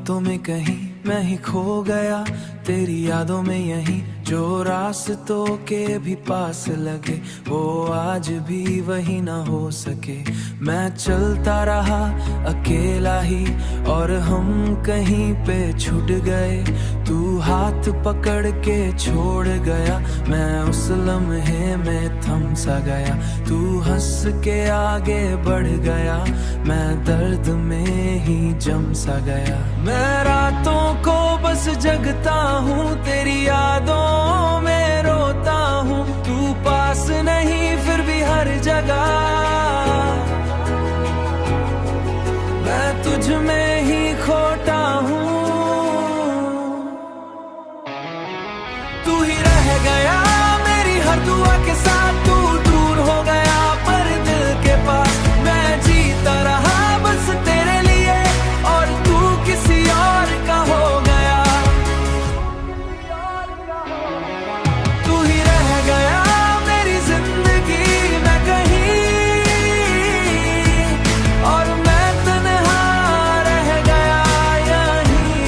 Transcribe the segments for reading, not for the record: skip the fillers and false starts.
बातों में कहीं मैं ही खो गया, तेरी यादों में यहीं जो रास्तों के भी पास लगे वो आज भी वही ना हो सके। मैं चलता रहा अकेला ही और हम कहीं पे छूट गए, तू हाथ पकड़ के छोड़ गया, मैं उस लम्हे में थम सा गया, तू हंस के आगे बढ़ गया, मैं दर्द में ही जम सा गया। मैं रातों को बस जगता हूँ, तेरी यादों में रोता हूँ, तू पास नहीं फिर भी हर जगह मैं तुझ में ही खोटा हूँ। तू ही रह गया मेरी हर दुआ के साथ, तू दूर हो गया पर दिल के पास, मैं जीता रहा बस तेरे लिए और तू किसी और का हो गया। तू ही रह गया मेरी जिंदगी में कहीं और मैं तन्हा रह गया यहीं।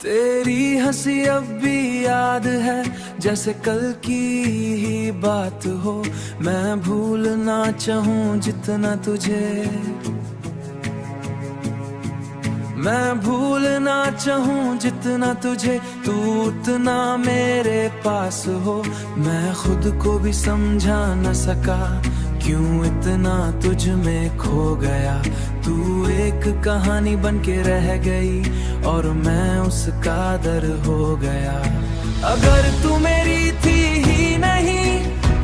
तेरी हंसी अब भी याद है जैसे कल की ही बात हो, मैं भूलना चाहूँ जितना तुझे, मैं भूलना चाहूँ जितना तुझे, तू उतना मेरे पास हो। मैं खुद को भी समझा न सका क्यों इतना तुझ में खो गया, तू एक कहानी बन के रह गई और मैं उसका दर हो गया। अगर तू मेरी थी ही नहीं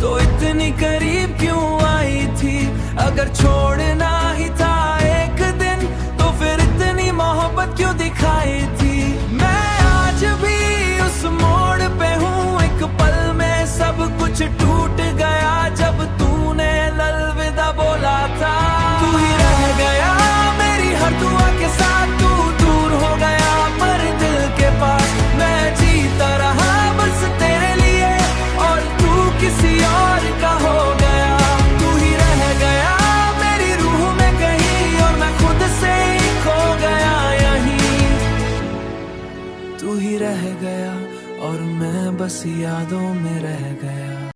तो इतनी करीब क्यों आई थी, अगर छोड़ना ही था एक दिन तो फिर इतनी मोहब्बत क्यों दिखाई थी। मैं आज भी उस मोड़ पे हूँ, एक पल में सब कुछ टूट गया जब तूने अलविदा बोला था। तू ही रह गया मेरी हर दुआ के साथ, तू दूर हो गया पर दिल के पास, मैं जीता रहा बस तेरे लिए और तू किसी और का हो गया। तू ही रह गया मेरी रूह में कहीं और मैं खुद से ही खो गया यहीं। तू ही रह गया और मैं बस यादों में रह गया।